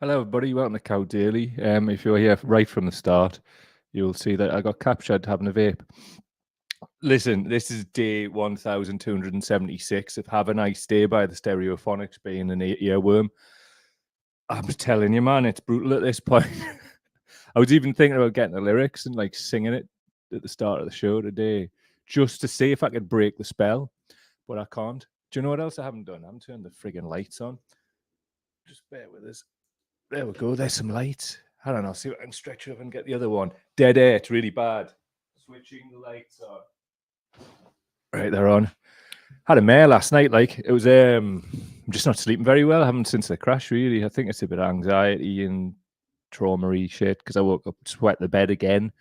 Hello, everybody. Welcome to Cow Daily. If you're here right from the start, you'll see that I got captured having a vape. Listen, this is day 1276 of Have a Nice Day by the Stereophonics being an 8-year worm. I'm telling you, man, it's brutal at this point. I was even thinking about getting the lyrics and like singing it at the start of the show today just to see if I could break the spell, but I can't. Do you know what else I haven't done? I haven't turned the friggin' lights on. Just bear with us. There we go. There's some lights. I don't know. See what I can stretch up and get the other one. Dead air. It's really bad. Switching the lights on. Right, they're on. Had a mare last night. Like it was. I'm just not sleeping very well. I haven't since the crash. Really, I think it's a bit of anxiety and trauma-y shit because I woke up, sweat the bed again,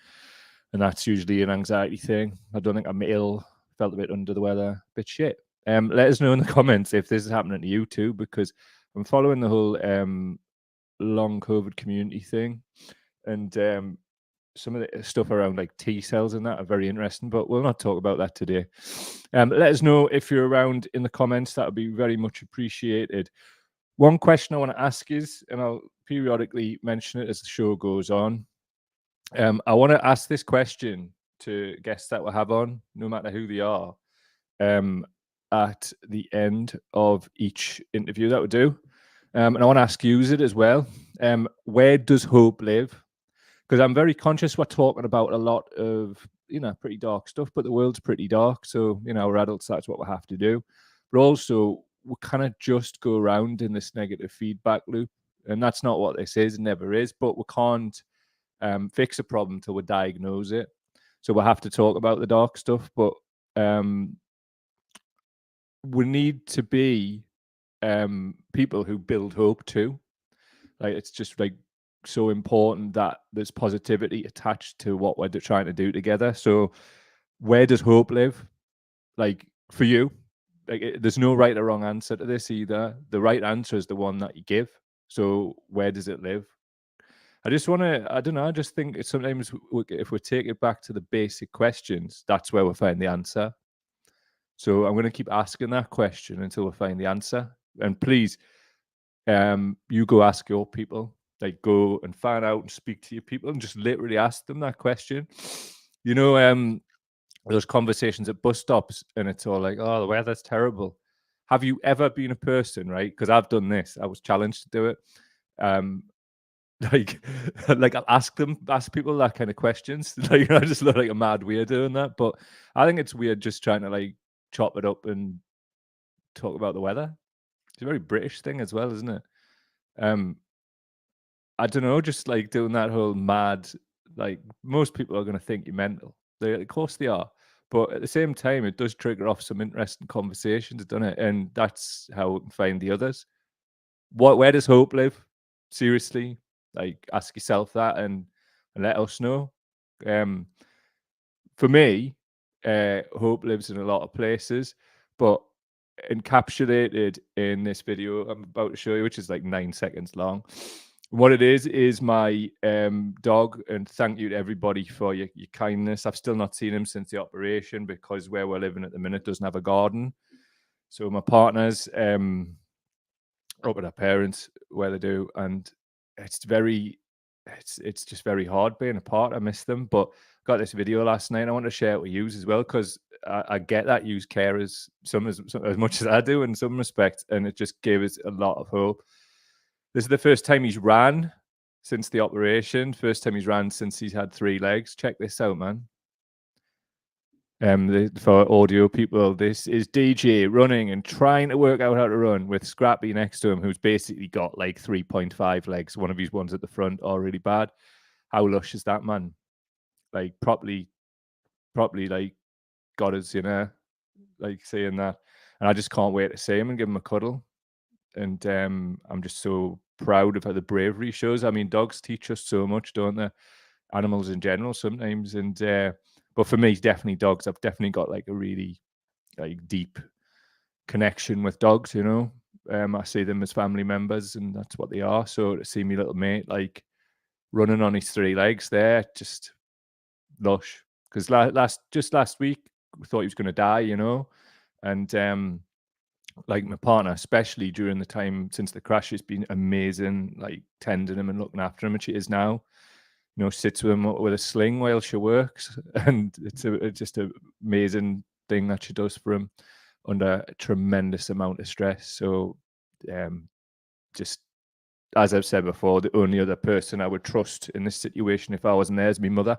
and that's usually an anxiety thing. I don't think I'm ill. Felt a bit under the weather. Bit shit. Let us know in the comments if this is happening to you too, because I'm following the whole long COVID community thing, and some of the stuff around like T cells and that are very interesting, but we'll not talk about that today. Let us know if you're around in the comments. That would be very much appreciated. One question I want to ask is, and I'll periodically mention it as the show goes on, I want to ask this question to guests that we'll have on, no matter who they are, at the end of each interview that we do. And I want to ask you it as well. Where does hope live? Because I'm very conscious we're talking about a lot of, pretty dark stuff, but the world's pretty dark. So, we're adults, that's what we have to do. But also, we kind of just go around in this negative feedback loop. And that's not what this is, never is. But we can't fix a problem until we diagnose it. So we'll have to talk about the dark stuff. But we need to be people who build hope too. Like it's just like so important that there's positivity attached to what we're trying to do together. So where does hope live? Like for you, like there's no right or wrong answer to this either. The right answer is the one that you give. So where does it live? I just want to, I don't know, I just think sometimes if we take it back to the basic questions, that's where we find the answer. So I'm going to keep asking that question until we find the answer. And please, you go ask your people, like go and find out and speak to your people and just literally ask them that question. Those conversations at bus stops and it's all like, oh, the weather's terrible. Have you ever been a person, right? Because I've done this. I was challenged to do it. Like I'll ask people that kind of questions. Like I just look like a mad weirdo doing that. But I think it's weird just trying to like chop it up and talk about the weather. It's a very British thing as well, isn't it? I don't know, just like doing that whole mad, like most people are going to think you're mental. Of course they are. But at the same time, it does trigger off some interesting conversations, doesn't it? And that's how we can find the others. Where does hope live? Seriously, like ask yourself that and let us know. For me, hope lives in a lot of places, but encapsulated in this video I'm about to show you, which is like 9 seconds long. What it is my dog, and thank you to everybody for your kindness. I've still not seen him since the operation because where we're living at the minute doesn't have a garden. So my partner's up with our parents where they do, and it's just very hard being apart. I miss them, but I got this video last night. I want to share it with you as well because I get that you care as much as I do in some respects, and it just gave us a lot of hope. This is the first time he's ran since the operation. First time he's ran since he's had 3 legs. Check this out, man. For audio people, this is DJ running and trying to work out how to run with Scrappy next to him, who's basically got like 3.5 legs. One of his ones at the front are really bad. How lush is that, man? Like properly like got us, like saying that. And I just can't wait to see him and give him a cuddle. And I'm just so proud of how the bravery he shows. I mean, dogs teach us so much, don't they? Animals in general sometimes. And but for me, definitely dogs. I've definitely got like a really like deep connection with dogs, I see them as family members and that's what they are. So to see me little mate like running on his 3 legs there, just lush. Because last week we thought he was going to die, and like my partner, especially during the time since the crash, has been amazing, like tending him and looking after him. And she is now, sits with him with a sling while she works, and it's just an amazing thing that she does for him under a tremendous amount of stress. So, just as I've said before, the only other person I would trust in this situation if I wasn't there is my mother.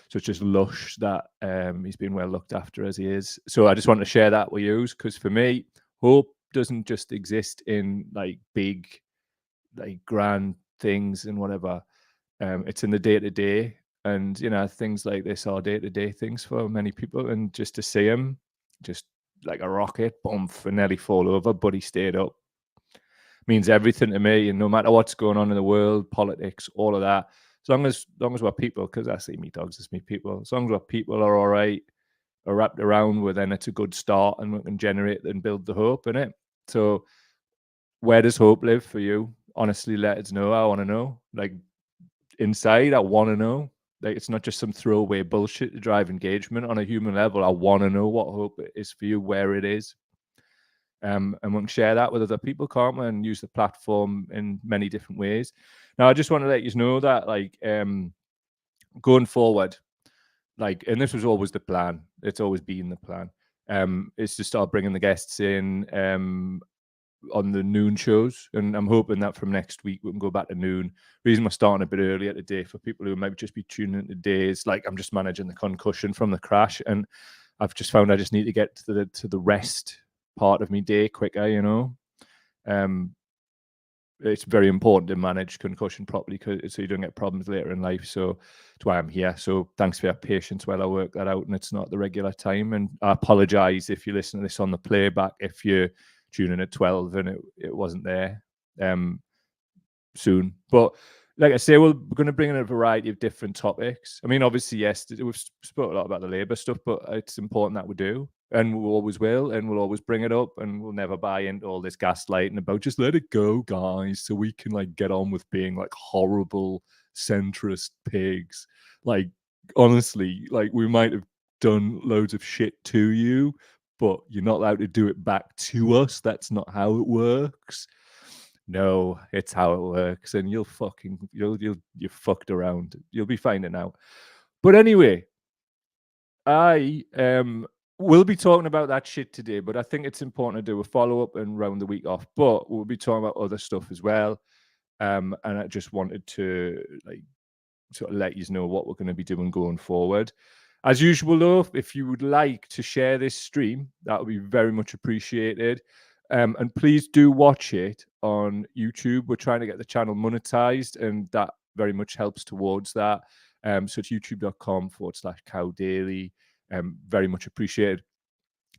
So it's just lush that he's been well looked after as he is. So I just want to share that with you, because for me, hope doesn't just exist in like big, like grand things and whatever. It's in the day to day, and things like this are day to day things for many people. And just to see him, just like a rocket, bump and nearly fall over, but he stayed up, means everything to me. And no matter what's going on in the world, politics, all of that, as long as we're people, because I see me dogs as me people, as long as we're people are all right, are wrapped around with, then it's a good start, and we can generate and build the hope in it. So where does hope live for you? Honestly, let us know. I want to know. Like inside, I want to know. Like it's not just some throwaway bullshit to drive engagement. On a human level, I want to know what hope is for you, where it is. And we can share that with other people, can't we? And use the platform in many different ways. Now, I just want to let you know that, like, going forward, like, and this was always the plan. It's always been the plan. Is to start bringing the guests in on the noon shows, and I'm hoping that from next week we can go back to noon. Reason we're starting a bit earlier today for people who might just be tuning in today is like I'm just managing the concussion from the crash, and I've just found I just need to get to the rest part of my day quicker. It's very important to manage concussion properly, so you don't get problems later in life. So that's why I'm here. So thanks for your patience while I work that out, and it's not the regular time. And I apologize if you listen to this on the playback, if you're tuning at 12 and it wasn't there soon. But like I say, we're going to bring in a variety of different topics. I mean, obviously, yes, we've spoke a lot about the Labour stuff, but it's important that we do, and we always will, and we'll always bring it up, and we'll never buy into all this gaslighting about just let it go, guys, so we can like get on with being like horrible centrist pigs. Like, honestly, like we might have done loads of shit to you, but you're not allowed to do it back to us. That's not how it works. No, it's how it works, and you're fucked around. You'll be finding out. But anyway, I will be talking about that shit today, but I think it's important to do a follow-up and round the week off. But we'll be talking about other stuff as well. And I just wanted to like sort of let you know what we're going to be doing going forward. As usual, though, if you would like to share this stream, that would be very much appreciated. And please do watch it on YouTube. We're trying to get the channel monetized, and that very much helps towards that. So it's youtube.com/Cow Daily. Very much appreciated.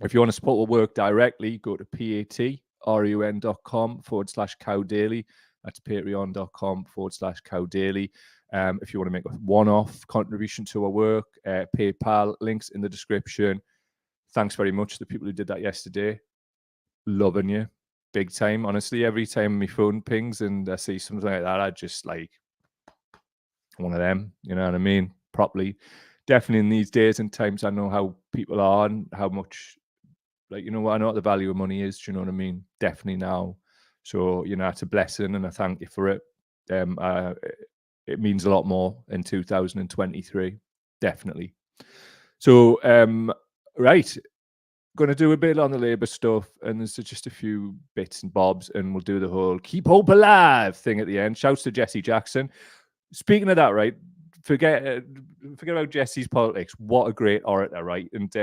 If you want to support our work directly, go to patreon.com/Cow Daily. That's patreon.com/Cow Daily. If you want to make a one-off contribution to our work, PayPal, links in the description. Thanks very much to the people who did that yesterday. Loving you. Big time. Honestly, every time my phone pings and I see something like that, I just like one of them. You know what I mean? Properly. Definitely in these days and times, I know how people are and how much, like, I know what the value of money is. Do you know what I mean? Definitely now. So, it's a blessing, and I thank you for it. It means a lot more in 2023. Definitely. So, right. Going to do a bit on the Labour stuff, and there's just a few bits and bobs, and we'll do the whole keep hope alive thing at the end. Shouts to Jesse Jackson. Speaking of that, right? Forget about Jesse's politics. What a great orator, right? And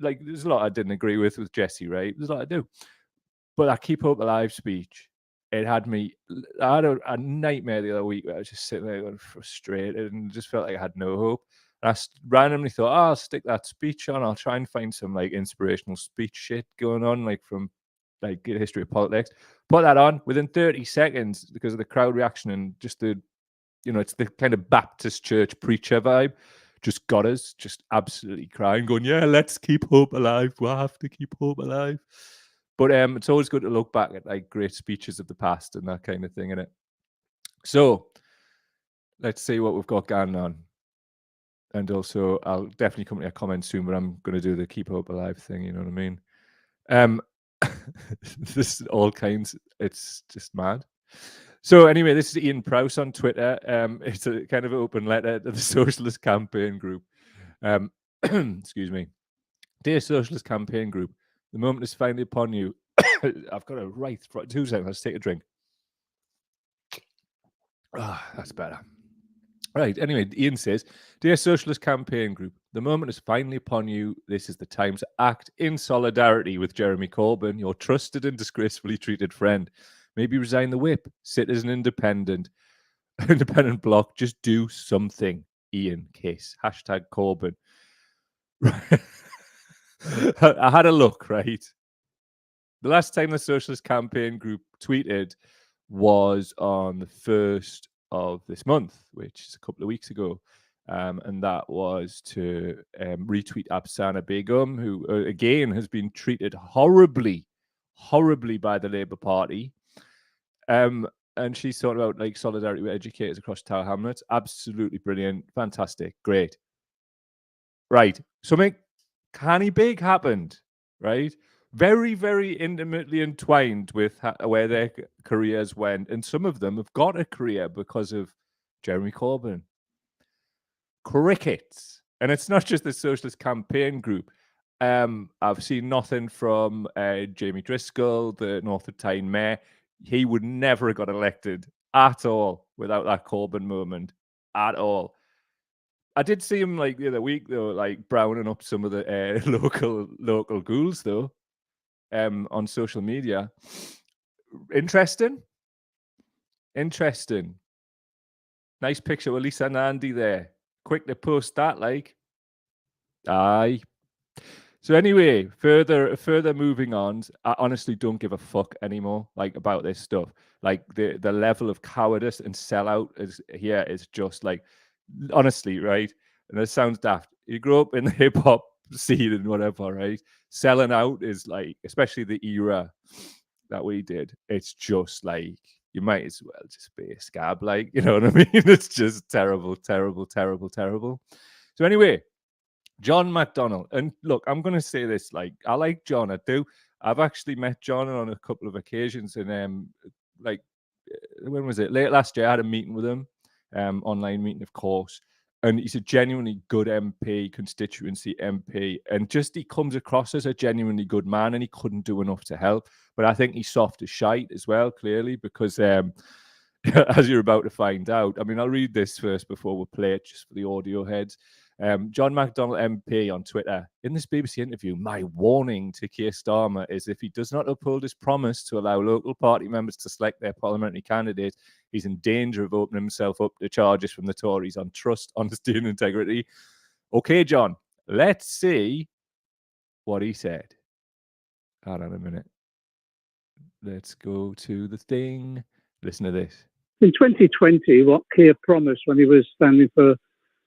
like, there's a lot I didn't agree with Jesse, right? There's a lot I do, but that keep hope alive speech, it had me. I had a nightmare the other week where I was just sitting there going frustrated and just felt like I had no hope. And I randomly thought, oh, I'll stick that speech on. I'll try and find some like inspirational speech shit going on, like from like history of politics. Put that on within 30 seconds because of the crowd reaction and just the, it's the kind of Baptist church preacher vibe. Just got us, just absolutely crying, going, yeah, let's keep hope alive. We'll have to keep hope alive. But it's always good to look back at like great speeches of the past and that kind of thing, innit? So let's see what we've got going on. And also, I'll definitely come to a comment soon, but I'm going to do the keep hope alive thing. You know what I mean? This is all kinds. It's just mad. So anyway, this is Ian Prowse on Twitter. It's a kind of open letter to the Socialist Campaign Group. Excuse me. Dear Socialist Campaign Group, the moment is finally upon you. I've got a right throat. 2 seconds. Let's take a drink. That's better. Right. Anyway, Ian says, Dear Socialist Campaign Group, the moment is finally upon you. This is the time to act in solidarity with Jeremy Corbyn, your trusted and disgracefully treated friend. Maybe resign the whip, sit as an independent bloc. Just do something. Ian Kiss. #Corbyn. I had a look, right? The last time the Socialist Campaign Group tweeted was on the 1st of this month, which is a couple of weeks ago. And that was to retweet Afsana Begum, who, again, has been treated horribly by the Labour Party. And she's talking about like solidarity with educators across Tower Hamlets. Absolutely brilliant. Fantastic. Great. Right. Something canny big happened, right? Very, very intimately entwined with where their careers went. And some of them have got a career because of Jeremy Corbyn. Crickets. And it's not just the Socialist Campaign Group. I've seen nothing from Jamie Driscoll, the Northwood Tyne mayor. He would never have got elected at all without that Corbyn moment at all. I did see him like the other week though, like browning up some of the local ghouls though, on social media. Interesting. Nice picture with Lisa and Andy there. Quick to post that, like. Aye. So anyway, further moving on. I honestly don't give a fuck anymore, like about this stuff. Like the level of cowardice and sellout is just like, honestly, right? And it sounds daft. You grow up in the hip hop scene and whatever, right? Selling out is like, especially the era that we did. It's just like you might as well just be a scab, like, you know what I mean? It's just terrible. So anyway. John McDonnell. And look, I'm going to say this, like, I like John. I do. I've actually met John on a couple of occasions. And, like, when was it? Late last year, I had a meeting with him, online meeting, of course. And he's a genuinely good MP, constituency MP. And just he comes across as a genuinely good man, and he couldn't do enough to help. But I think he's soft as shite as well, clearly, because as you're about to find out, I mean, I'll read this first before we play it, just for the audio heads. John McDonnell MP on Twitter, in this BBC interview, my warning to Keir Starmer is if he does not uphold his promise to allow local party members to select their parliamentary candidate, he's in danger of opening himself up to charges from the Tories on trust, honesty and integrity. Okay, John, let's see what he said. Hold on a minute. Let's go to the thing. Listen to this. In 2020, what Keir promised when he was standing for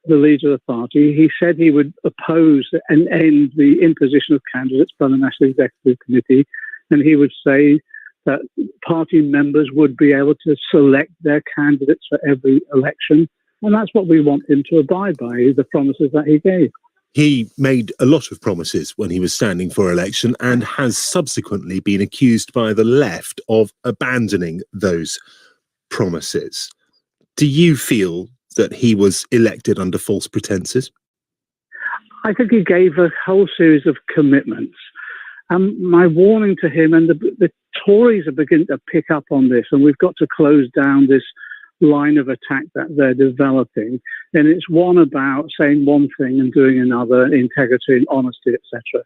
the leader of the party, he said he would oppose and end the imposition of candidates by the National Executive Committee, and he would say that party members would be able to select their candidates for every election, and that's what we want him to abide by, the promises that he gave. He made a lot of promises when he was standing for election and has subsequently been accused by the left of abandoning those promises. Do you feel that he was elected under false pretenses? I think he gave a whole series of commitments. My warning to him, and the Tories are beginning to pick up on this, and we've got to close down this line of attack that they're developing. And it's one about saying one thing and doing another, integrity and honesty, etc.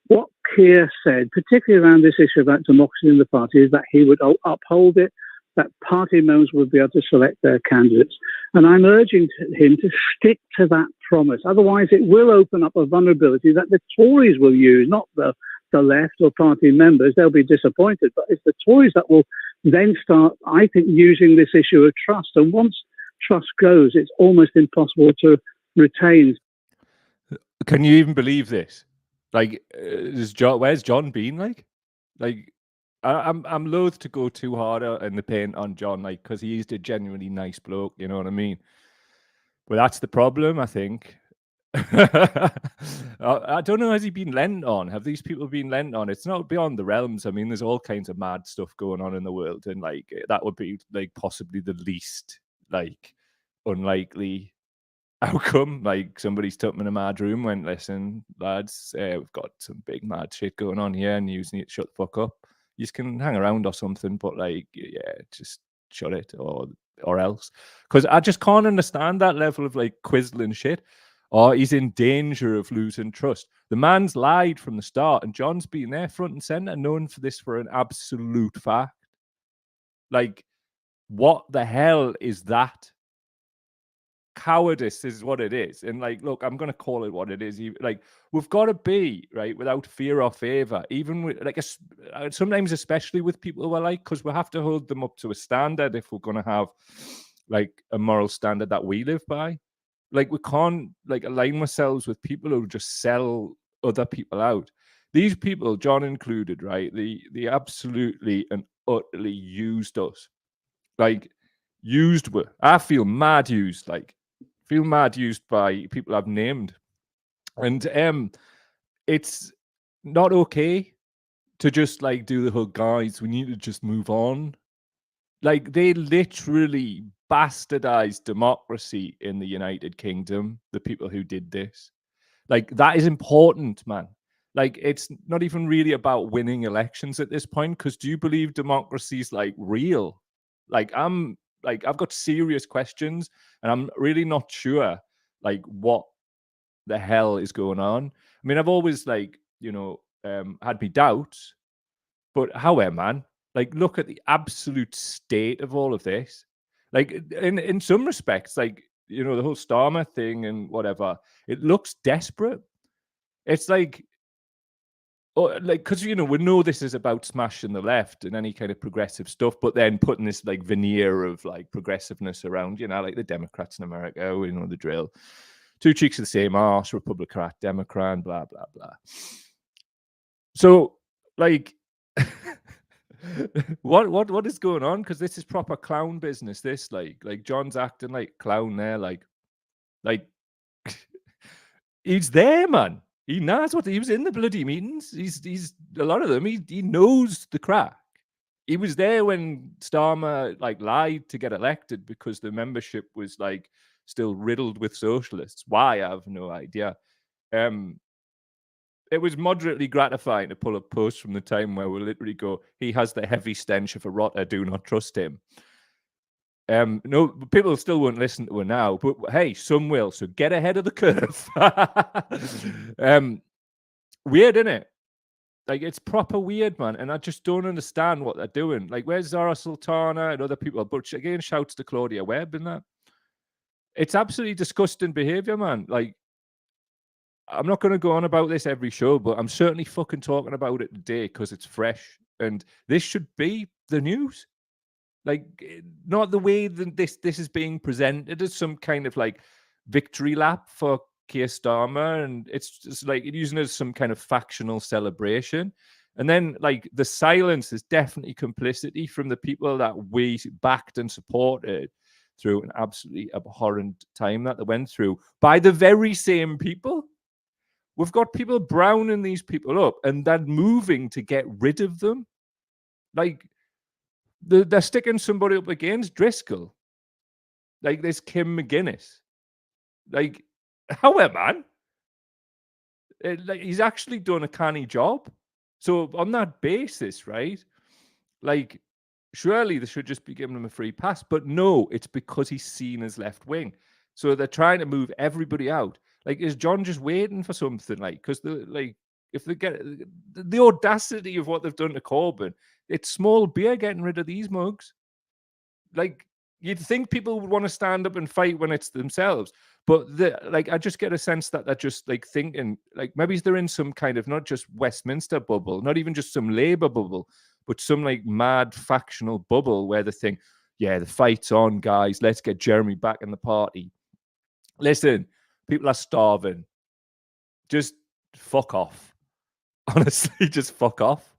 What Keir said, particularly around this issue about democracy in the party, is that he would uphold it, that party members would be able to select their candidates. And I'm urging him to stick to that promise. Otherwise, it will open up a vulnerability that the Tories will use, not the left or party members. They'll be disappointed. But it's the Tories that will then start, I think, using this issue of trust. And once trust goes, it's almost impossible to retain. Can you even believe this? Like, where's John been? Like, I'm loath to go too hard in the paint on John, like, because he is a genuinely nice bloke, you know what I mean? But that's the problem, I think. I don't know, has he been lent on? Have these people been lent on? It's not beyond the realms. I mean, there's all kinds of mad stuff going on in the world, and like that would be like possibly the least like unlikely outcome. Like somebody's took him in a mad room, went, listen, lads, we've got some big mad shit going on here, and you just need to shut the fuck up. You just can hang around or something, but like, yeah, just shut it or else. Because I just can't understand that level of like quizzling shit. Or he's in danger of losing trust. The man's lied from the start, and John's been there front and center, known for this for an absolute fact. Like, what the hell is that? Cowardice is what it is. And like, look, I'm going to call it what it is. Like, we've got to be right without fear or favor, even with like sometimes, especially with people who are like, because we have to hold them up to a standard if we're going to have like a moral standard that we live by. Like, we can't like align ourselves with people who just sell other people out. These people, John included, right? They absolutely and utterly used us. Like, used. I feel mad used. Like, feel mad used by people I've named, and it's not okay to just like do the whole guys. We need to just move on. Like, they literally bastardized democracy in the United Kingdom, the people who did this. Like, that is important, man. Like, it's not even really about winning elections at this point, because do you believe democracy's like real? Like, I've got serious questions, and I'm really not sure like what the hell is going on. I mean, I've always like, had me doubts, but however, man, like, look at the absolute state of all of this. Like, in some respects, like, the whole Starmer thing and whatever, it looks desperate. It's like, because we know this is about smashing the left and any kind of progressive stuff, but then putting this like veneer of like progressiveness around, like the Democrats in America, the drill. Two cheeks of the same arse, Republican, Democrat, blah blah blah. So, like, what is going on? Because this is proper clown business. This like John's acting like clown there, like he's there, man. He knows what he was in the bloody meetings. He's a lot of them. He knows the crack. He was there when Starmer like lied to get elected because the membership was like still riddled with socialists. Why? I have no idea. It was moderately gratifying to pull up posts from the time where we literally go, he has the heavy stench of a rotter, do not trust him. No, people still won't listen to her now, but hey, some will, so get ahead of the curve. Weird, isn't it? Like, it's proper weird, man, and I just don't understand what they're doing. Like, where's Zara Sultana and other people? But again, shouts to Claudia Webb and that. It's absolutely disgusting behavior, man. Like, I'm not going to go on about this every show, but I'm certainly fucking talking about it today because it's fresh, and this should be the news. Like, not the way that this is being presented as some kind of like victory lap for Keir Starmer, and it's just like using it as some kind of factional celebration. And then like the silence is definitely complicity from the people that we backed and supported through an absolutely abhorrent time that they went through by the very same people. We've got people browning these people up and then moving to get rid of them. Like, they're sticking somebody up against Driscoll. Like, there's Kim McGuinness. Like, however, man, like, he's actually done a canny job. So on that basis, right, like, surely they should just be giving him a free pass. But no, it's because he's seen as left wing. So they're trying to move everybody out. Like, is John just waiting for something? Like, because if they get the audacity of what they've done to Corbyn, it's small beer getting rid of these mugs. Like, you'd think people would want to stand up and fight when it's themselves, but I just get a sense that they're just like thinking, like, maybe they're in some kind of not just Westminster bubble, not even just some Labour bubble, but some like mad factional bubble where they think, yeah, the fight's on, guys. Let's get Jeremy back in the party. Listen, people are starving. Just fuck off. Honestly, just fuck off.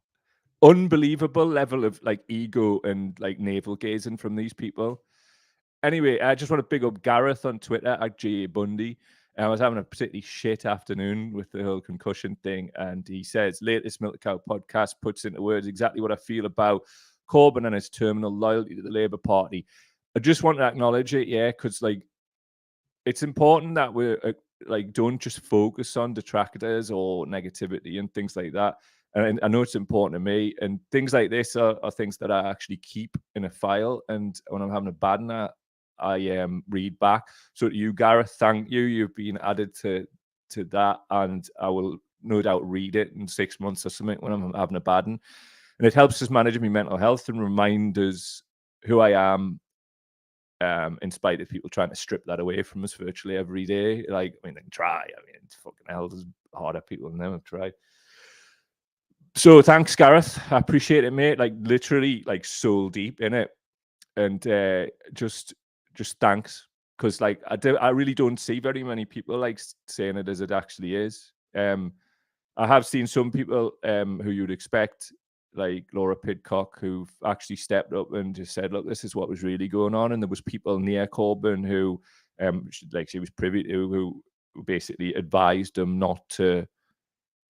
Unbelievable level of like ego and like navel gazing from these people. Anyway, I just want to big up Gareth on Twitter at J.A. Bundy. And I was having a particularly shit afternoon with the whole concussion thing. And he says, latest Milk Cow podcast puts into words exactly what I feel about Corbyn and his terminal loyalty to the Labour Party. I just want to acknowledge it, yeah, because like it's important that we're like don't just focus on detractors or negativity and things like that. And I know it's important to me. And things like this are things that I actually keep in a file. And when I'm having a bad night, I read back. So to you, Gareth, thank you. You've been added to that, and I will no doubt read it in 6 months or something when I'm having a bad one. And it helps us manage my mental health and remind us who I am, in spite of people trying to strip that away from us virtually every day. Like, I mean, they can try. I mean, it's fucking hell. There's harder people than them have tried. So thanks, Gareth. I appreciate it, mate. Like literally, like soul deep in it, and just thanks, because like I really don't see very many people like saying it as it actually is. I have seen some people who you'd expect, like Laura Pidcock, who've actually stepped up and just said, look, this is what was really going on. And there was people near Corbyn who, like she was privy to, who basically advised them not to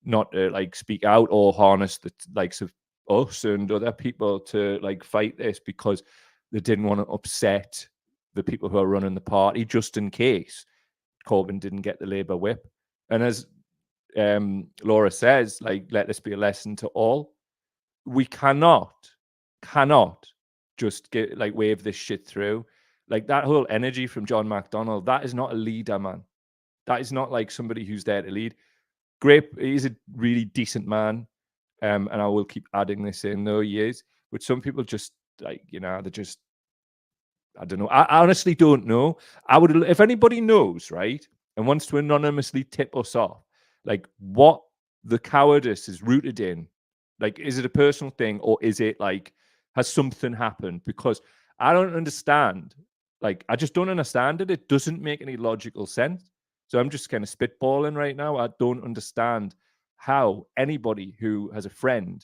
like speak out or harness the likes of us and other people to like fight this, because they didn't want to upset the people who are running the party, just in case Corbyn didn't get the Labour whip. And as Laura says, like, let this be a lesson to all. We cannot just get like wave this shit through. Like that whole energy from John McDonnell, that is not a leader, man. That is not like somebody who's there to lead. Great, he's a really decent man, and I will keep adding this in, though he is. But some people just like, you know, they're just, I don't know. I honestly don't know. I would, if anybody knows, right, and wants to anonymously tip us off, like what the cowardice is rooted in. Like, is it a personal thing, or is it like, has something happened? Because I don't understand. Like, I just don't understand it. It doesn't make any logical sense. So I'm just kind of spitballing right now. I don't understand how anybody who has a friend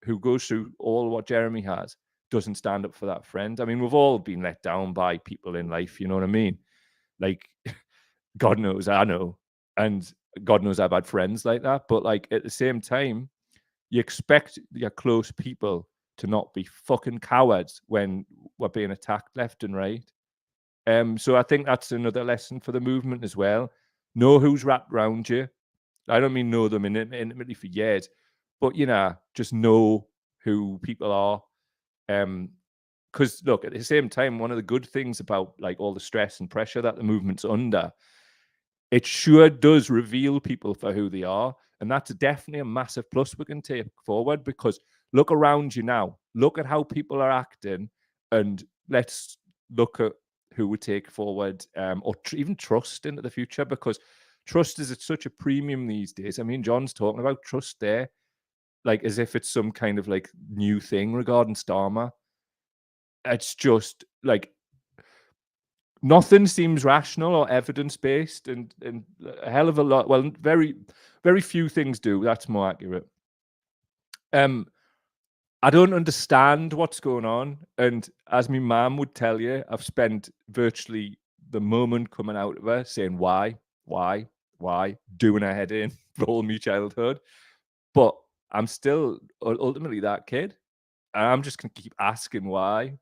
who goes through all what Jeremy has doesn't stand up for that friend. I mean, we've all been let down by people in life, you know what I mean? Like, God knows I know. And God knows I've had friends like that. But like at the same time, you expect your close people to not be fucking cowards when we're being attacked left and right. So I think that's another lesson for the movement as well. Know who's wrapped around you. I don't mean know them intimately for years, but you know, just know who people are. Because look, at the same time, one of the good things about like all the stress and pressure that the movement's under, it sure does reveal people for who they are. And that's definitely a massive plus we can take forward, because look around you now. Look at how people are acting, and let's look at who we take forward, or even trust into the future, because trust is at such a premium these days. I mean, John's talking about trust there, like as if it's some kind of like new thing regarding Starmer. It's just like nothing seems rational or evidence based, and a hell of a lot. Well, very, very few things do. That's more accurate. I don't understand what's going on, and as my mum would tell you, I've spent virtually the moment coming out of her saying why, doing her head in for all my childhood. But I'm still ultimately that kid, and I'm just gonna keep asking why,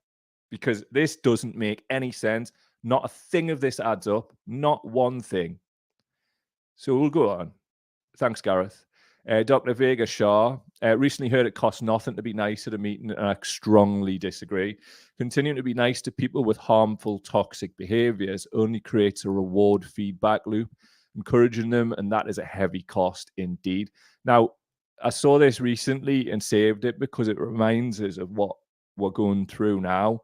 because this doesn't make any sense. Not a thing of this adds up. Not one thing. So we'll go on. Thanks, Gareth. Dr. Vega Shaw recently heard it costs nothing to be nice at a meeting, and I strongly disagree. Continuing to be nice to people with harmful, toxic behaviors only creates a reward feedback loop, encouraging them, and that is a heavy cost indeed. Now, I saw this recently and saved it because it reminds us of what we're going through now.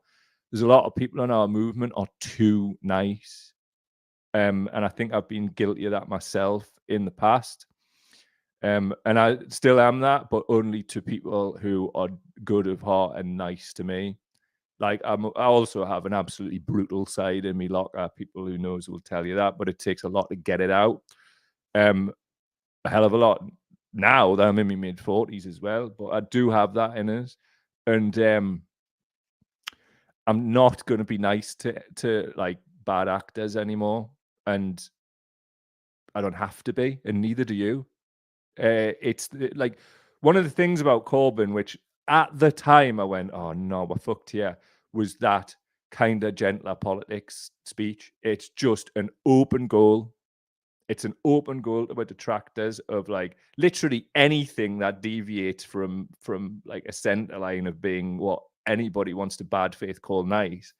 There's a lot of people in our movement are too nice. And I think I've been guilty of that myself in the past. And I still am that, but only to people who are good of heart and nice to me. Like I also have an absolutely brutal side in me. Locker people who knows will tell you that, but it takes a lot to get it out. A hell of a lot now that I'm in my mid-40s as well, but I do have that in us, and I'm not going to be nice to like bad actors anymore. And I don't have to be, and neither do you. Like one of the things about Corbyn, which at the time I went, oh no, we're fucked here, was that kind of gentler politics speech. It's just an open goal. It's an open goal to our detractors of like literally anything that deviates from like a center line of being what anybody wants to bad faith call nice.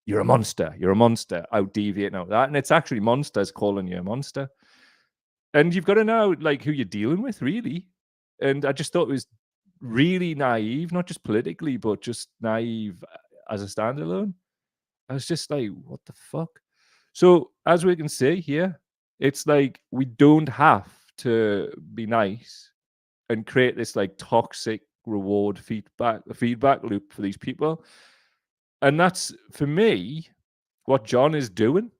You're a monster. You're a monster. Out deviating out that, and it's actually monsters calling you a monster. And you've got to know like who you're dealing with, really. And I just thought it was really naive, not just politically, but just naive as a standalone. I was just like, what the fuck? So as we can see here, it's like we don't have to be nice and create this like toxic reward feedback loop for these people. And that's, for me, what John is doing.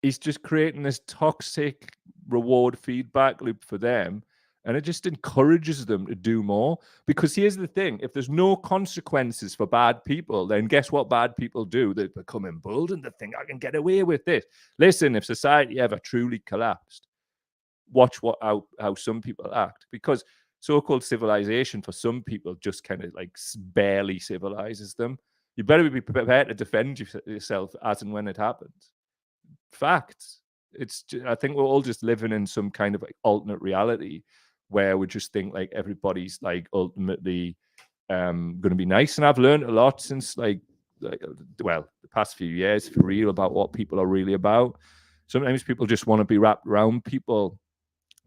He's just creating this toxic reward feedback loop for them. And it just encourages them to do more. Because here's the thing, if there's no consequences for bad people, then guess what bad people do? They become emboldened to think, I can get away with this. Listen, if society ever truly collapsed, watch how some people act. Because so-called civilization for some people just kind of like barely civilizes them. You better be prepared to defend yourself as and when it happens. Facts. I think we're all just living in some kind of like alternate reality where we just think like everybody's like ultimately going to be nice. And I've learned a lot since the past few years for real about what people are really about. Sometimes people just want to be wrapped around people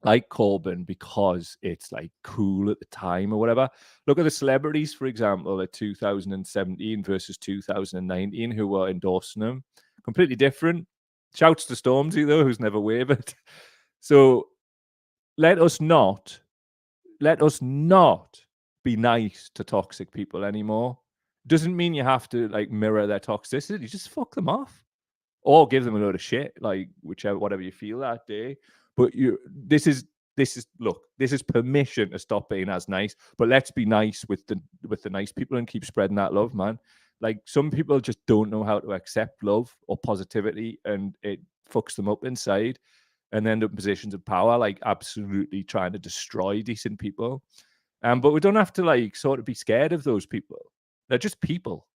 like Corbyn because it's like cool at the time or whatever. Look at the celebrities, for example, at 2017 versus 2019 who were endorsing him. Completely different. Shouts to Stormzy, though, who's never wavered. So let us not be nice to toxic people anymore. Doesn't mean you have to like mirror their toxicity. Just fuck them off. Or give them a load of shit, like whatever you feel that day. But this is permission to stop being as nice. But let's be nice with the nice people and keep spreading that love, man. Like some people just don't know how to accept love or positivity, and it fucks them up inside, and end up in positions of power, like absolutely trying to destroy decent people. But we don't have to like sort of be scared of those people. They're just people.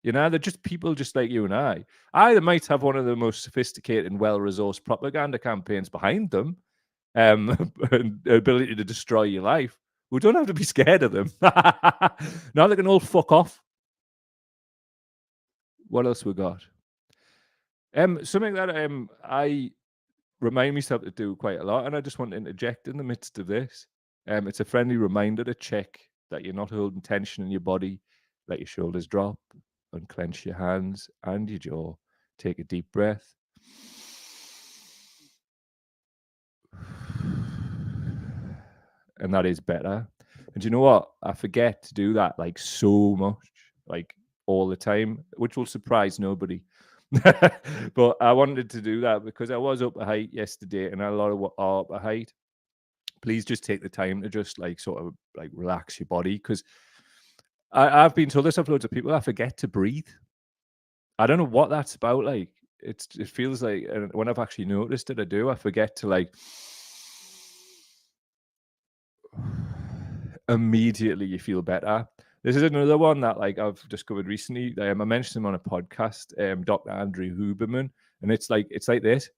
You know, they're just people just like you and I. They might have one of the most sophisticated and well-resourced propaganda campaigns behind them, and the ability to destroy your life. We don't have to be scared of them. Now they can all fuck off. What else we got? Something that I remind myself to do quite a lot, and I just want to interject in the midst of this. It's a friendly reminder to check that you're not holding tension in your body. Let your shoulders drop, unclench your hands and your jaw. Take a deep breath. And that is better. And you know what? I forget to do that like so much, like all the time, which will surprise nobody. But I wanted to do that because I was up a height yesterday, and a lot of what are up a height. Please just take the time to just like sort of like relax your body, because I've been told this of loads of people. I forget to breathe. I don't know what that's about. Like it feels like, and when I've actually noticed it, I forget to like immediately you feel better. This is another one that like I've discovered recently. I mentioned him on a podcast, Dr. Andrew Huberman, and it's like this.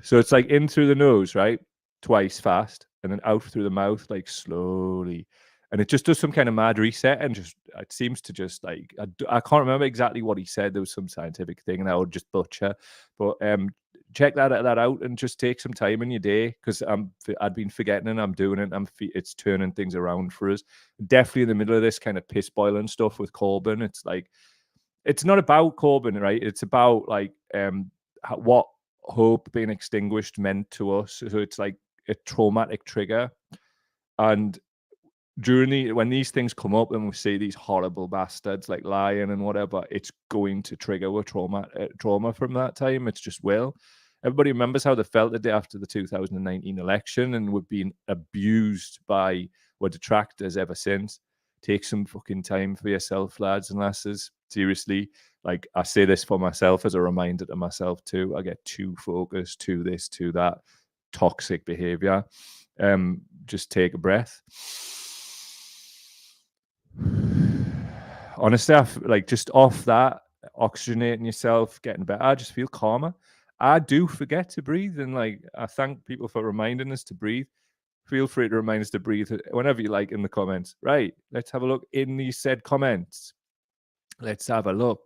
So it's like in through the nose, right? Twice fast, and then out through the mouth, like slowly. And it just does some kind of mad reset, and just it seems to just like I can't remember exactly what he said. There was some scientific thing, and I would just butcher. But check that out, and just take some time in your day, because I'd been forgetting, and I'm doing it. It's turning things around for us. Definitely in the middle of this kind of piss boiling stuff with Corbyn. It's like it's not about Corbyn, right? It's about like what hope being extinguished meant to us. So it's like a traumatic trigger, and when these things come up and we see these horrible bastards like lying and whatever, it's going to trigger a trauma from that time. It's just will. Everybody remembers how they felt the day after the 2019 election, and we've been abused by were detractors ever since. Take some fucking time for yourself, lads and lasses. Seriously, like I say this for myself as a reminder to myself too. I get too focused, to this, to that, toxic behavior. Just take a breath. Honestly, like just off that, oxygenating yourself, getting better, I just feel calmer. I do forget to breathe, and like I thank people for reminding us to breathe. Feel free to remind us to breathe whenever you like in the comments. Right, let's have a look in these said comments. Let's have a look.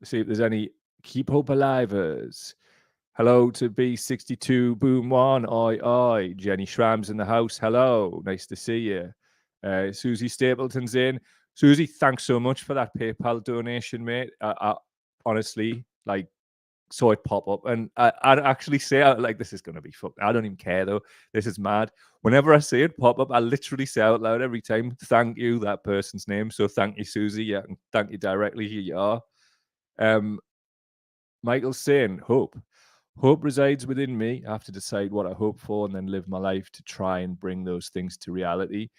See if there's any keep hope alivers. Hello to B62 Boom One. Oi, oi. Jenny Schramm's in the house. Hello. Nice to see you. Susie Stapleton's in. Susie, thanks so much for that PayPal donation, mate. I honestly, like, saw it pop up, and I'd actually say, like, this is going to be fucked. I don't even care, though. This is mad. Whenever I see it pop up, I literally say out loud every time, thank you, that person's name. So thank you, Susie. Yeah, and thank you directly. Here you are. Michael's saying, hope. Hope resides within me. I have to decide what I hope for and then live my life to try and bring those things to reality.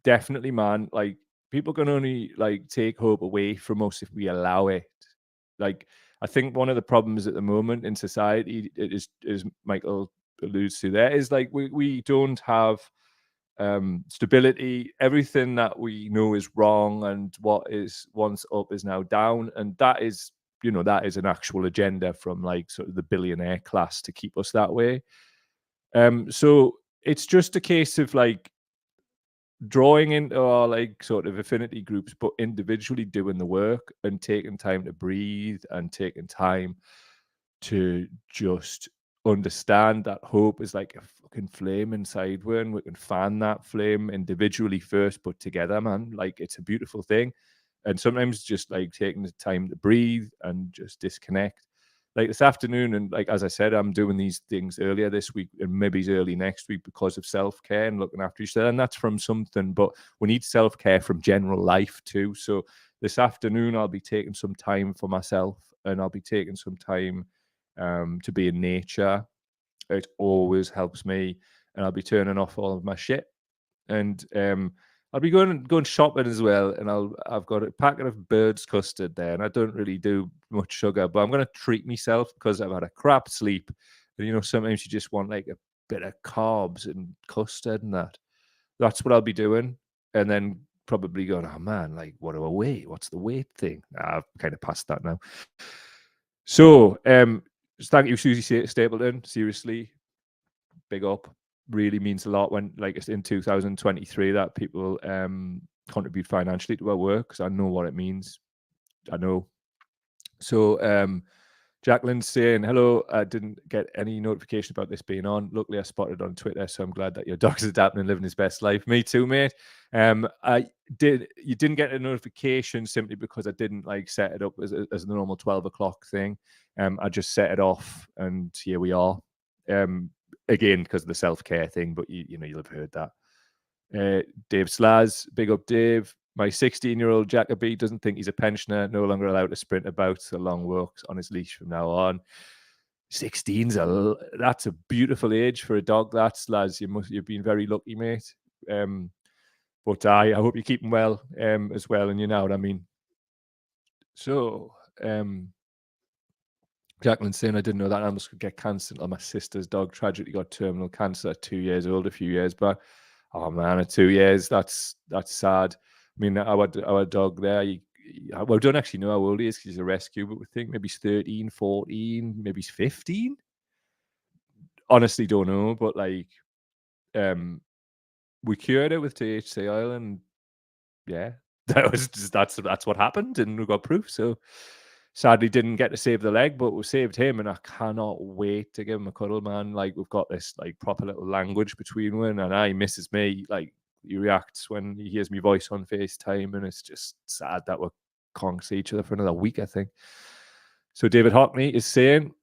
Definitely, man. Like, people can only like take hope away from us if we allow it. Like, I think one of the problems at the moment in society is Michael alludes to there, is like we don't have stability. Everything that we know is wrong, and what is once up is now down, and that is, you know, that is an actual agenda from like sort of the billionaire class to keep us that way. So it's just a case of like drawing into our like sort of affinity groups, but individually doing the work and taking time to breathe and taking time to just understand that hope is like a fucking flame inside one, and we can fan that flame individually first, but together, man. Like, it's a beautiful thing. And sometimes just like taking the time to breathe and just disconnect. Like this afternoon, and like as I said, I'm doing these things earlier this week and maybe early next week because of self-care and looking after each other. And that's from something, but we need self-care from general life too. So this afternoon, I'll be taking some time for myself, and I'll be taking some time to be in nature. It always helps me, and I'll be turning off all of my shit. And I'll be going shopping as well, and I've got a packet of Bird's custard there, and I don't really do much sugar, but I'm going to treat myself because I've had a crap sleep. And you know, sometimes you just want like a bit of carbs and custard and that. That's what I'll be doing, and then probably going, oh man, like what do I weigh? What's the weight thing? I've kind of passed that now. So thank you, Susie Stapleton. Seriously, big up. Really means a lot when, like, it's in 2023 that people contribute financially to our work, because I know what it means. I know. So Jacqueline's saying, hello, I didn't get any notification about this being on. Luckily, I spotted on Twitter, so I'm glad that your dog's adapting and living his best life. Me too, mate. You didn't get a notification simply because I didn't like set it up as the normal 12 o'clock thing. I just set it off, and here we are. Again, because of the self-care thing, but you know, you'll have heard that. Dave Slaz, big up Dave. My 16-year-old Jacoby doesn't think he's a pensioner, no longer allowed to sprint about the long walks on his leash from now on. 16's that's a beautiful age for a dog, that, Slaz. You've been very lucky, mate. But I hope you're keeping well as well, and you know what I mean. So Jacqueline saying, I didn't know that animals could get cancer until my sister's dog tragically got terminal cancer at 2 years old a few years back. Oh man, at 2 years, that's sad. I mean, our dog there, well, we don't actually know how old he is because he's a rescue, but we think maybe he's 13, 14, maybe he's 15. Honestly, don't know, but like, we cured it with THC oil, and yeah, that's what happened, and we got proof. So sadly didn't get to save the leg, but we saved him, and I cannot wait to give him a cuddle, man. Like, we've got this like proper little language between one, and he misses me. Like, he reacts when he hears my voice on FaceTime, and it's just sad that we can't see each other for another week, I think. So David Hockney is saying,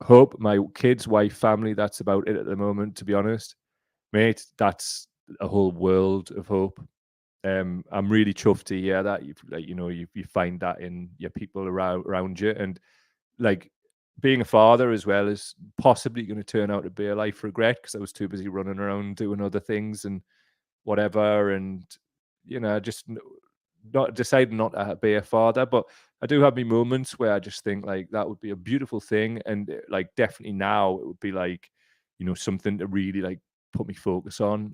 hope, my kids, wife, family, that's about it at the moment, to be honest. Mate, that's a whole world of hope. I'm really chuffed to hear that you find that in your people around you, and like being a father as well is possibly going to turn out to be a life regret because I was too busy running around doing other things and whatever, and just not deciding not to be a father. But I do have my moments where I just think like that would be a beautiful thing, and like definitely now it would be like something to really like put me focus on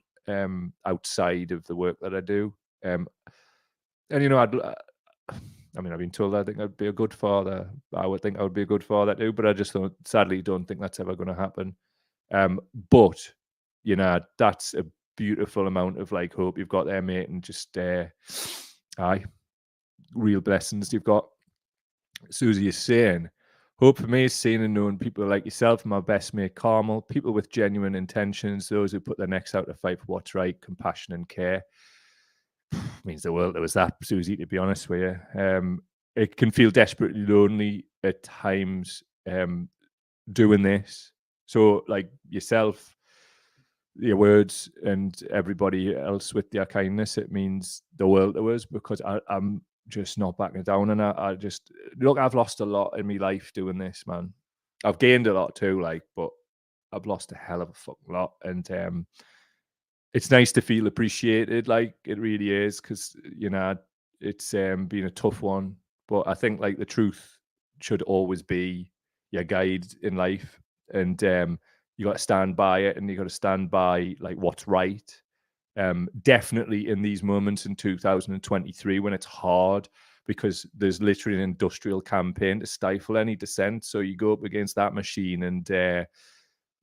outside of the work that I do. And I've been told I think I'd be a good father. I would think I would be a good father too, but I just sadly don't think that's ever going to happen. But that's a beautiful amount of like hope you've got there, mate, and just real blessings you've got. Susie is saying, hope for me is seeing and knowing people like yourself, my best mate Carmel, people with genuine intentions, those who put their necks out to fight for what's right, compassion and care. Means the world. There was that, Susie, to be honest with you. It can feel desperately lonely at times doing this. So like yourself, your words, and everybody else with their kindness, it means the world to us, because I'm just not backing down. And I just, look, I've lost a lot in my life doing this, man. I've gained a lot too, like, but I've lost a hell of a fucking lot. And it's nice to feel appreciated, like it really is, because it's been a tough one. But I think like the truth should always be your guide in life, and you got to stand by it, and you got to stand by like what's right. Definitely in these moments in 2023 when it's hard, because there's literally an industrial campaign to stifle any dissent. So you go up against that machine, and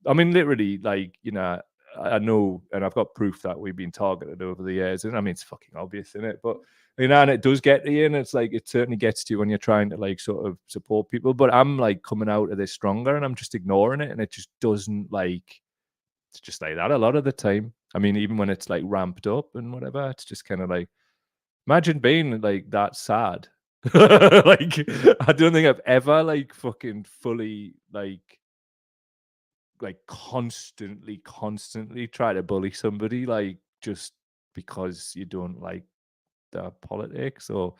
literally, like I know, and I've got proof that we've been targeted over the years, and I mean it's fucking obvious, isn't it? But and it does get to you, and it's like it certainly gets to you when you're trying to like sort of support people. But I'm like coming out of this stronger, and I'm just ignoring it, and it just doesn't like, it's just like that a lot of the time. I mean, even when it's like ramped up and whatever, it's just kind of like, imagine being like that sad. Like I don't think I've ever like fucking fully like constantly try to bully somebody, like just because you don't like their politics. Or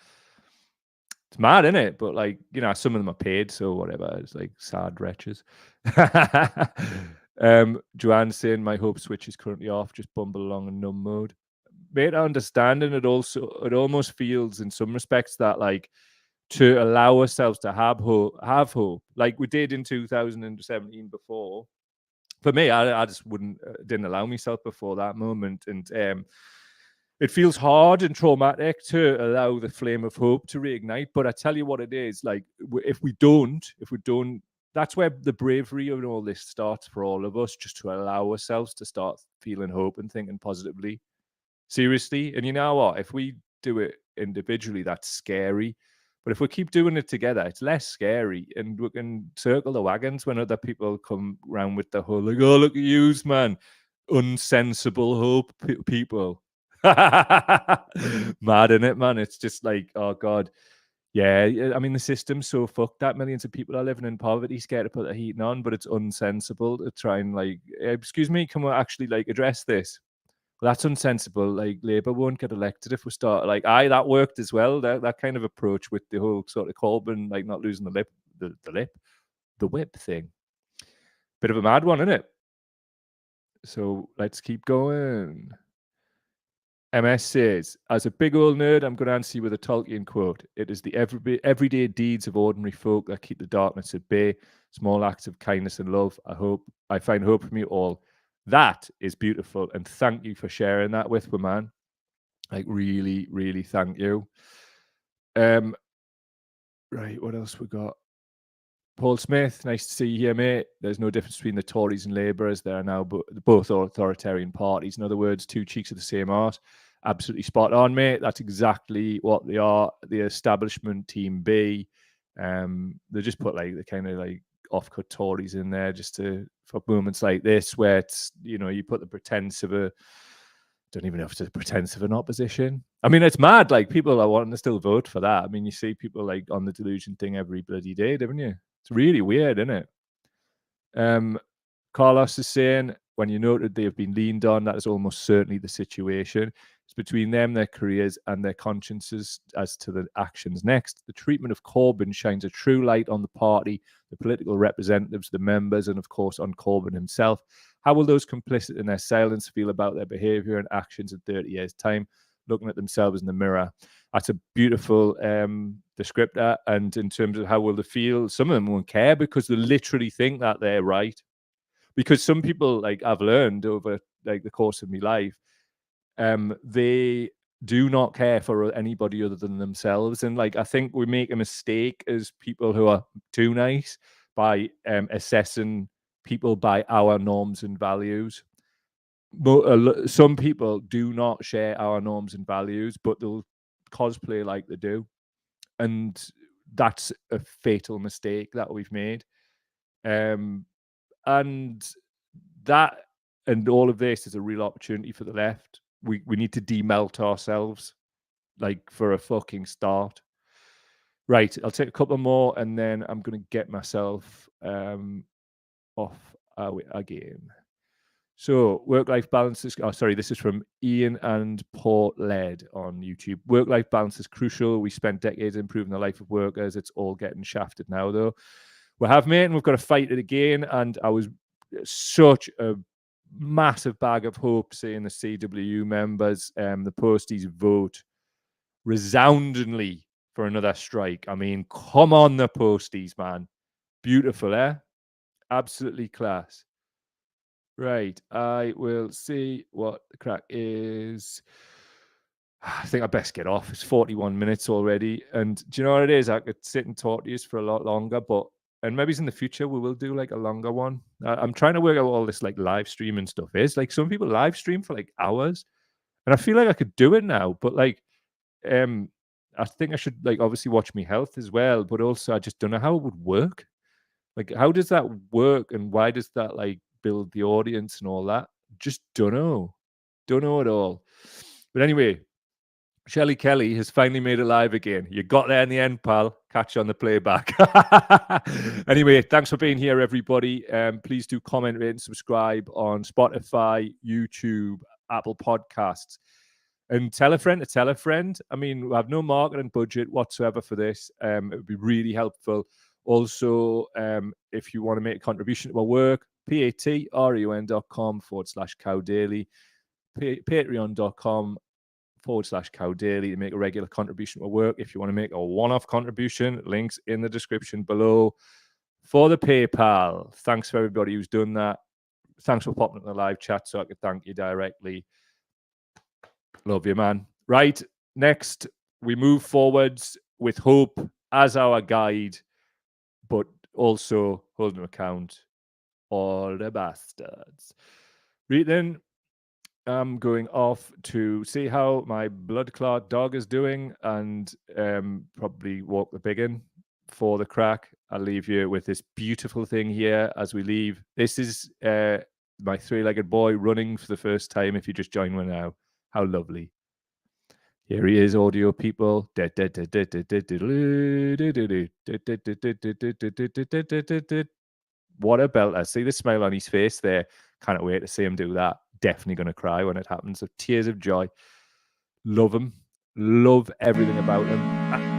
it's mad, isn't it? But like, some of them are paid, so whatever. It's like sad wretches. Joanne saying my hope switch is currently off, just bumble along in numb mode. Mate, I understand, and it almost feels in some respects that like to allow ourselves to have hope like we did in 2017 before. For me, I just didn't allow myself before that moment, and it feels hard and traumatic to allow the flame of hope to reignite. But I tell you what it is, like if we don't, that's where the bravery of all this starts for all of us, just to allow ourselves to start feeling hope and thinking positively. Seriously. And you know what? If we do it individually, that's scary. But if we keep doing it together, it's less scary, and we can circle the wagons when other people come around with the whole like, oh, look at yous, man. Unsensible hope people. Mad, innit, man? It's just like, oh, God. Yeah, I mean, the system's so fucked that millions of people are living in poverty, scared to put the heating on, but it's unsensible to try and like, excuse me, can we actually like address this? Well, that's unsensible. Like Labour won't get elected if we start like, that worked as well. That kind of approach with the whole sort of Corbyn, like not losing the whip thing. Bit of a mad one, isn't it? So let's keep going. MS says, as a big old nerd, I'm going to answer you with a Tolkien quote. It is the everyday deeds of ordinary folk that keep the darkness at bay. Small acts of kindness and love. I find hope from you all. That is beautiful, and thank you for sharing that with me, man. Like really, really thank you. Right, what else we got? Paul Smith, nice to see you here, mate. There's no difference between the Tories and Labour, as they are now both authoritarian parties. In other words, two cheeks of the same art. Absolutely spot on, mate. That's exactly what they are. The establishment team B. They just put like the kind of like off-cut Tories in there just for moments like this, where it's, you put the pretense of don't even know if it's a pretense of an opposition. I mean, it's mad. Like people are wanting to still vote for that. I mean, you see people like on the delusion thing every bloody day, don't you? It's really weird, isn't it? Carlos is saying, when you noted they have been leaned on, that is almost certainly the situation. It's between them, their careers, and their consciences as to the actions next. The treatment of Corbyn shines a true light on the party, the political representatives, the members, and of course on Corbyn himself. How will those complicit in their silence feel about their behaviour and actions in 30 years' time, looking at themselves in the mirror? That's a beautiful descriptor. And in terms of how will they feel, some of them won't care because they literally think that they're right. Because some people, like I've learned over like the course of my life, they do not care for anybody other than themselves. And like I think we make a mistake as people who are too nice by assessing people by our norms and values. But some people do not share our norms and values, but they'll cosplay like they do. And that's a fatal mistake that we've made. And that and all of this is a real opportunity for the left. We need to demelt ourselves, like for a fucking start. Right, I'll take a couple more and then I'm going to get myself off again. So, work-life balance is... Oh, sorry, this is from Ian and Portled on YouTube. Work-life balance is crucial. We spent decades improving the life of workers. It's all getting shafted now, though. We have, mate, and we've got to fight it again. And I was such a massive bag of hope seeing the CWU members, the posties vote resoundingly for another strike. I mean, come on, the posties, man. Beautiful, eh? Absolutely class. Right, I will see what the crack is. I think I best get off. It's 41 minutes already. And do you know what it is? I could sit and talk to you for a lot longer, and maybe in the future we will do like a longer one. I'm trying to work out what all this like live streaming stuff is. Like some people live stream for like hours, and I feel like I could do it now. But like, I think I should like obviously watch my health as well. But also, I just don't know how it would work. Like, how does that work, and why does that like build the audience and all that? Just don't know at all. But anyway, Shelley Kelly has finally made it live again. You got there in the end, pal. Catch you on the playback. Anyway, thanks for being here, everybody. Please do comment, rate, and subscribe on Spotify, YouTube, Apple Podcasts. And tell a friend to tell a friend. I mean, we have no marketing budget whatsoever for this. It would be really helpful. Also, if you want to make a contribution to our work, patreon.com/cowdaily, patreon.com/cowdaily to make a regular contribution to our work. If you want to make a one-off contribution, links in the description below for the PayPal. Thanks for everybody who's done that. Thanks for popping in the live chat so I could thank you directly. Love you, man. Right, next, we move forwards with hope as our guide, but also holding account all the bastards. Right then, I'm going off to see how my blood clot dog is doing and probably walk the biggin for the crack. I'll leave you with this beautiful thing here as we leave. This is my three-legged boy running for the first time if you just join me now. How lovely. Here he is, audio people. What a belter. See the smile on his face there. Can't wait to see him do that. Definitely going to cry when it happens. So tears of joy. Love him. Love everything about him.